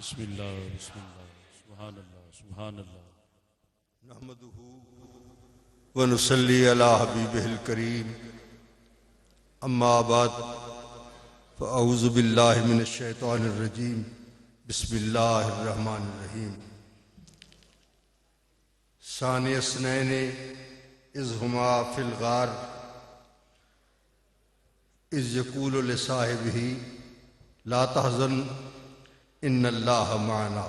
بسم اللہ سبحان اللہ سبحان اللہ نحمدہ ونصلی علی حبیبہ الکریم اما بعد فاعوذ باللہ من الشیطان الرجیم بسم اللہ الرحمن الرحیم ثانی اثنین اذ ہما فی الغار اذ یقول لصاحبہ لا تحزن ان اللہ معنا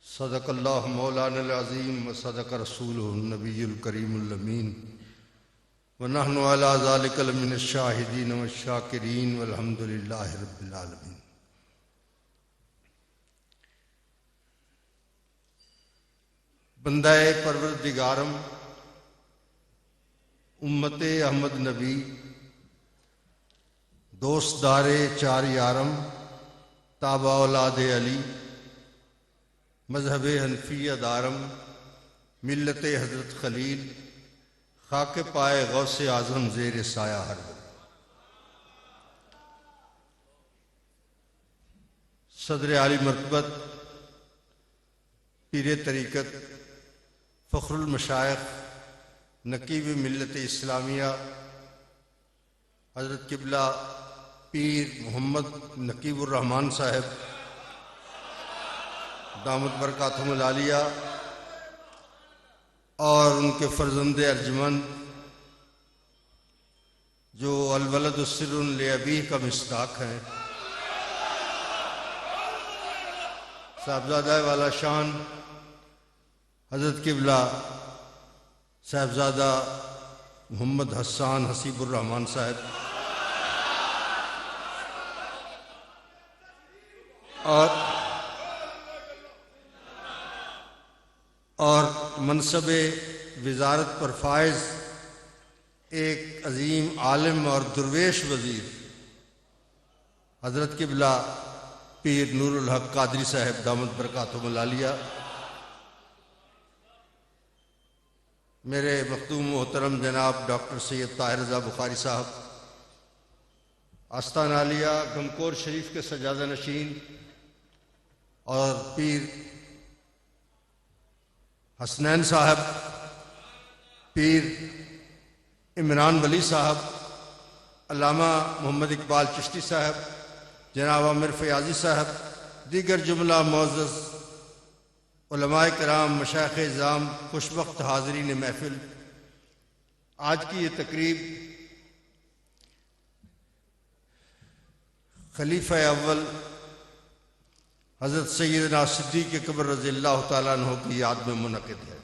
صدق اللہ مولانا العظیم و صدق رسولہ النبی الکریم الامین ونحن علی ذلک لمن الشاہدین والشاکرین والحمد للہ رب العالمین۔ بندہ پروردگارم امت احمد نبی دوست دار چار یارم تابع اولاد علی مذہب حنفیہ دارم ملت حضرت خلیل خاک پائے غوث اعظم زیر سایہ ہر صدر عالی مرتبت پیر طریقت فخر المشائخ نقیب ملت اسلامیہ حضرت قبلہ پیر محمد نقیب الرحمن صاحب دامت برکاتہم العالیہ اور ان کے فرزند ارجمند جو الولد سر لابیہ کا مصداق ہیں، صاحبزادہ والا شان حضرت قبلہ صاحبزادہ محمد حسان حسیب الرحمن صاحب اور منصب وزارت پر فائز ایک عظیم عالم اور درویش وزیر حضرت قبلہ پیر نور الحق قادری صاحب دامت برکاتہم العالیہ، میرے مخدوم محترم جناب ڈاکٹر سید طاہر رضا بخاری صاحب آستان عالیہ گھمکور شریف کے سجادہ نشین، اور پیر حسنین صاحب، پیر عمران ولی صاحب، علامہ محمد اقبال چشتی صاحب، جناب عامر فیاضی صاحب، دیگر جملہ معزز علماء کرام، مشائخ اعظام، خوشبخت حاضرین محفل، آج کی یہ تقریب خلیفہ اول حضرت سیدنا صدیق اکبر رضی اللہ تعالیٰ عنہ کی یاد میں منعقد ہے۔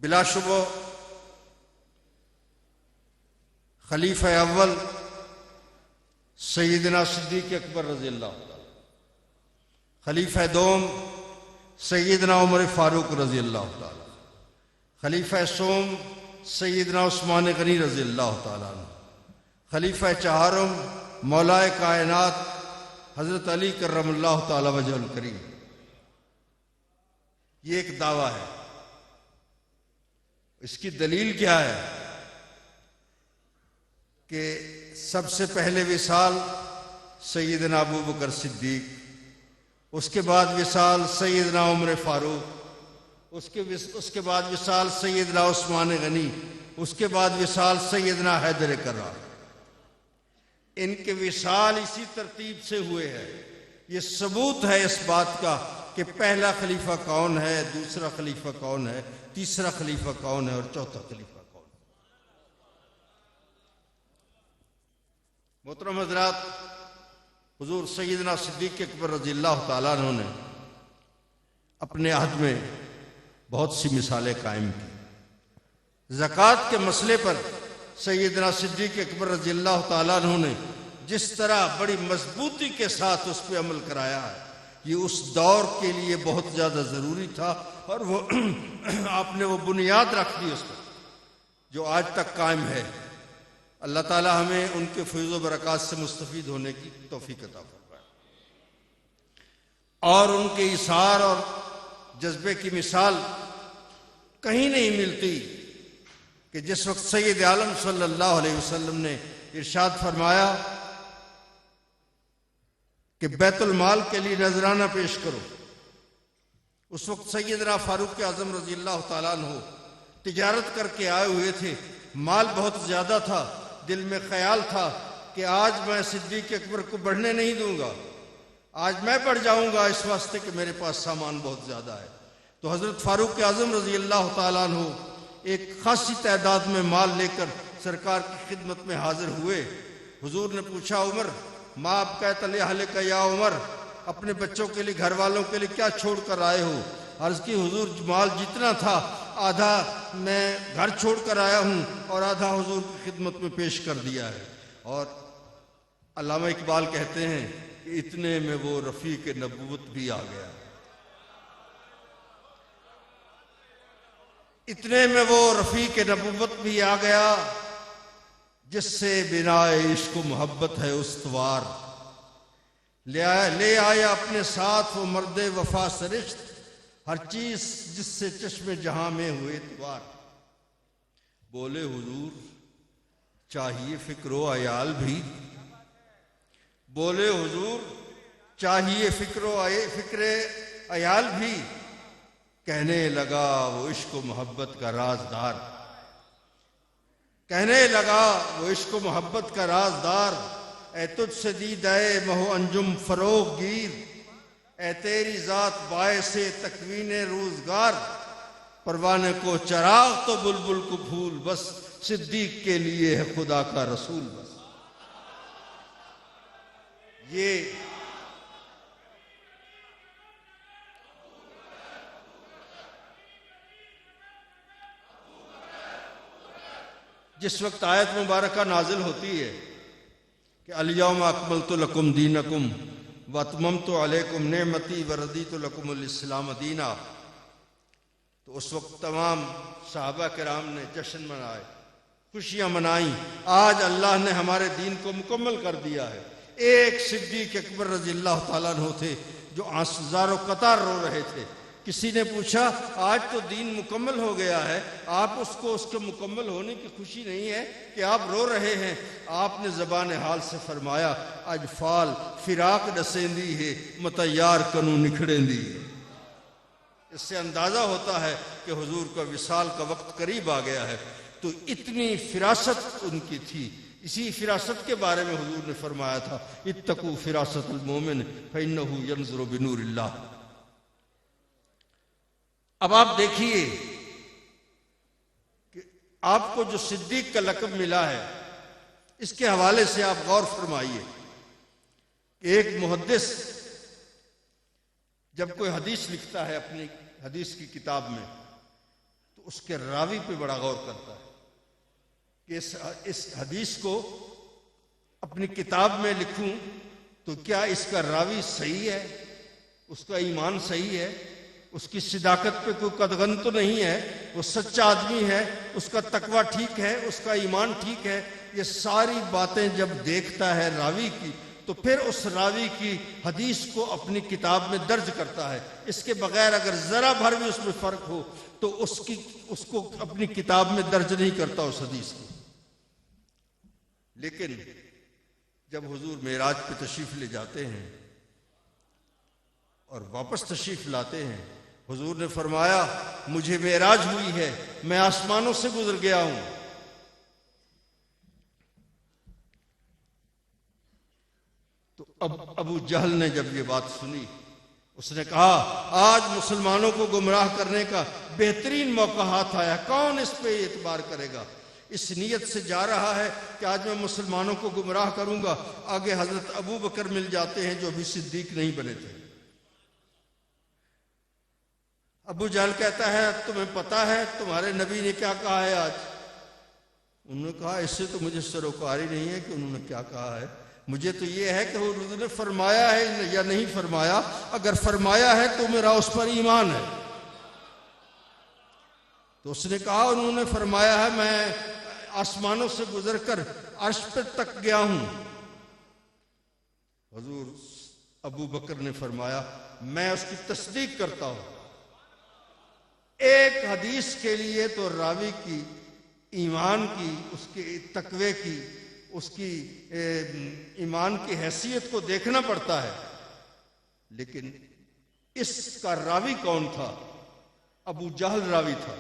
بلا شبہ خلیفہ اول سیدنا صدیق اکبر رضی اللہ تعالیٰ، خلیفہ دوم سیدنا عمر فاروق رضی اللہ تعالیٰ، خلیفہ سوم سیدنا عثمان غنی رضی اللہ تعالیٰ عنہ، خلیفہ چہارم مولائے کائنات حضرت علی کرم اللہ تعالی وجہ الکریم۔ یہ ایک دعویٰ ہے، اس کی دلیل کیا ہے کہ سب سے پہلے وصال سیدنا ابو بکر صدیق، اس کے بعد وصال سیدنا عمر فاروق، اس کے بعد وصال سیدنا عثمان غنی، اس کے بعد وصال سیدنا حیدر کرار۔ ان کے وصال اسی ترتیب سے ہوئے ہیں۔ یہ ثبوت ہے اس بات کا کہ پہلا خلیفہ کون ہے، دوسرا خلیفہ کون ہے، تیسرا خلیفہ کون ہے اور چوتھا خلیفہ کون ہے۔ محترم حضرات، حضور سیدنا صدیق اکبر رضی اللہ تعالیٰ عنہ نے اپنے عہد میں بہت سی مثالیں قائم کی۔ زکوٰۃ کے مسئلے پر سیدنا صدیق اکبر رضی اللہ تعالیٰ عنہ نے جس طرح بڑی مضبوطی کے ساتھ اس پہ عمل کرایا ہے، یہ اس دور کے لیے بہت زیادہ ضروری تھا، اور وہ آپ نے وہ بنیاد رکھ دی اس پر جو آج تک قائم ہے۔ اللہ تعالیٰ ہمیں ان کے فیض و برکات سے مستفید ہونے کی توفیق عطا فرمائے، اور ان کے ایثار اور جذبے کی مثال کہیں نہیں ملتی کہ جس وقت سید عالم صلی اللہ علیہ وسلم نے ارشاد فرمایا کہ بیت المال کے لیے نذرانہ پیش کرو۔ اس وقت سیدنا فاروق اعظم رضی اللہ تعالیٰ عنہ تجارت کر کے آئے ہوئے تھے، مال بہت زیادہ تھا، دل میں خیال تھا کہ آج میں صدیق اکبر کو بڑھنے نہیں دوں گا، آج میں بڑھ جاؤں گا اس واسطے کہ میرے پاس سامان بہت زیادہ ہے۔ تو حضرت فاروق اعظم رضی اللہ تعالیٰ عنہ ایک خاصی تعداد میں مال لے کر سرکار کی خدمت میں حاضر ہوئے۔ حضور نے پوچھا، عمر ما ابقیت لأہلک یا عمر، اپنے بچوں کے لیے، گھر والوں کے لیے کیا چھوڑ کر آئے ہو؟ عرض کی، حضور مال جتنا تھا آدھا میں گھر چھوڑ کر آیا ہوں اور آدھا حضور کی خدمت میں پیش کر دیا ہے۔ اور علامہ اقبال کہتے ہیں کہ اتنے میں وہ رفیق نبوت بھی آ گیا، اتنے میں وہ رفیق نبوت بھی آ گیا جس سے بنا عشق و محبت ہے استوار، لے آیا اپنے ساتھ وہ مرد وفا سرشت، ہر چیز جس سے چشم جہاں میں ہوئے توار۔ بولے حضور چاہیے فکر و عیال بھی، بولے حضور چاہیے فکر عیال بھی، کہنے لگا وہ عشق و محبت کا رازدار، کہنے لگا وہ عشق و محبت کا رازدار، اے تجھ سے دیدہ مہو انجم فروغ گیر، اے تیری ذات باعث تکوین روزگار، پروانے کو چراغ تو بلبل کو پھول، بس صدیق کے لیے ہے خدا کا رسول بس۔ یہ جس وقت آیت مبارکہ نازل ہوتی ہے کہ الیوم اکملت لکم دینکم واتممت علیکم نعمتی ورضیت لکم الاسلام دینا، تو اس وقت تمام صحابہ کرام نے جشن منائے، خوشیاں منائیں، آج اللہ نے ہمارے دین کو مکمل کر دیا ہے۔ ایک صدیق اکبر رضی اللہ تعالیٰ عنہ تھے جو زارو قطار رو رہے تھے۔ کسی نے پوچھا آج تو دین مکمل ہو گیا ہے، آپ اس کے مکمل ہونے کی خوشی نہیں ہے کہ آپ رو رہے ہیں؟ آپ نے زبان حال سے فرمایا، اج فال فراق ڈسیندی ہے متیار کنو نکھڑیندی ہے۔ اس سے اندازہ ہوتا ہے کہ حضور کا وصال کا وقت قریب آ گیا ہے۔ تو اتنی فراست ان کی تھی۔ اسی فراست کے بارے میں حضور نے فرمایا تھا، اتقوا فراست المومن فإنہ ینظر بنور اللہ۔ اب آپ دیکھیے کہ آپ کو جو صدیق کا لقب ملا ہے، اس کے حوالے سے آپ غور فرمائیے کہ ایک محدث جب کوئی حدیث لکھتا ہے اپنی حدیث کی کتاب میں تو اس کے راوی پہ بڑا غور کرتا ہے کہ اس حدیث کو اپنی کتاب میں لکھوں تو کیا اس کا راوی صحیح ہے، اس کا ایمان صحیح ہے، اس کی صداقت پہ کوئی قدغن تو نہیں ہے، وہ سچا آدمی ہے، اس کا تقوی ٹھیک ہے، اس کا ایمان ٹھیک ہے۔ یہ ساری باتیں جب دیکھتا ہے راوی کی تو پھر اس راوی کی حدیث کو اپنی کتاب میں درج کرتا ہے۔ اس کے بغیر اگر ذرا بھر بھی اس میں فرق ہو تو اس کو اپنی کتاب میں درج نہیں کرتا اس حدیث کو۔ لیکن جب حضور معراج پہ تشریف لے جاتے ہیں اور واپس تشریف لاتے ہیں، حضور نے فرمایا مجھے معراج ہوئی ہے، میں آسمانوں سے گزر گیا ہوں۔ تو ابو جہل نے جب یہ بات سنی، اس نے کہا آج مسلمانوں کو گمراہ کرنے کا بہترین موقع ہاتھ آیا، کون اس پہ اعتبار کرے گا؟ اس نیت سے جا رہا ہے کہ آج میں مسلمانوں کو گمراہ کروں گا، آگے حضرت ابو بکر مل جاتے ہیں جو ابھی صدیق نہیں بنے تھے۔ ابو جہل کہتا ہے تمہیں پتا ہے تمہارے نبی نے کیا کہا ہے آج؟ انہوں نے کہا اس سے تو مجھے سروکاری نہیں ہے کہ انہوں نے کیا کہا ہے، مجھے تو یہ ہے کہ حضور نے فرمایا ہے یا نہیں فرمایا، اگر فرمایا ہے تو میرا اس پر ایمان ہے۔ تو اس نے کہا انہوں نے فرمایا ہے، میں آسمانوں سے گزر کر عرش پہ تک گیا ہوں۔ حضور ابو بکر نے فرمایا میں اس کی تصدیق کرتا ہوں۔ ایک حدیث کے لیے تو راوی کی ایمان کی، اس کے تقوی کی، اس کی ایمان کی حیثیت کو دیکھنا پڑتا ہے، لیکن اس کا راوی کون تھا؟ ابو جہل راوی تھا۔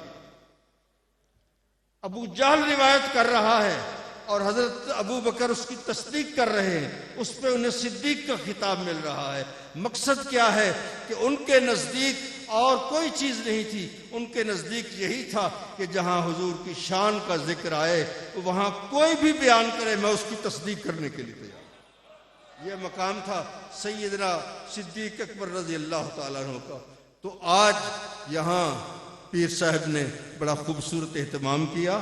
ابو جہل روایت کر رہا ہے اور حضرت ابو بکر اس کی تصدیق کر رہے ہیں، اس پہ انہیں صدیق کا خطاب مل رہا ہے۔ مقصد کیا ہے کہ ان کے نزدیک اور کوئی چیز نہیں تھی، ان کے نزدیک یہی تھا کہ جہاں حضور کی شان کا ذکر آئے وہاں کوئی بھی بیان کرے میں اس کی تصدیق کرنے کے لیے تیار ہوں۔ یہ مقام تھا سیدنا صدیق اکبر رضی اللہ تعالیٰ عنہ کا۔ تو آج یہاں پیر صاحب نے بڑا خوبصورت اہتمام کیا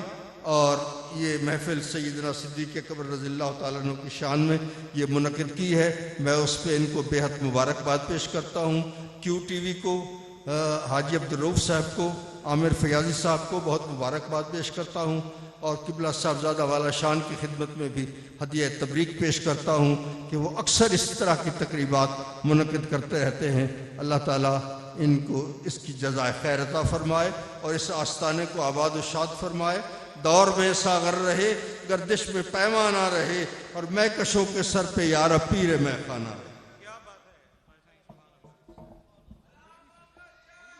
اور یہ محفل سیدنا صدیق اکبر رضی اللہ تعالیٰ عنہ کی شان میں یہ منعقد کی ہے۔ میں اس پہ ان کو بے حد مبارکباد پیش کرتا ہوں۔ کیو ٹی وی کو، حاجی عبدالرؤف صاحب کو، عامر فیاضی صاحب کو بہت مبارکباد پیش کرتا ہوں، اور قبلہ صاحبزادہ والا شان کی خدمت میں بھی ہدیہ تبریک پیش کرتا ہوں کہ وہ اکثر اس طرح کی تقریبات منعقد کرتے رہتے ہیں۔ اللہ تعالیٰ ان کو اس کی جزائے خیر عطا فرمائے اور اس آستانے کو آباد و شاد فرمائے۔ دور میں ساغر رہے، گردش میں پیمانہ رہے، اور میں کشوں کے سر پہ یار پیر میں خانہ رہے۔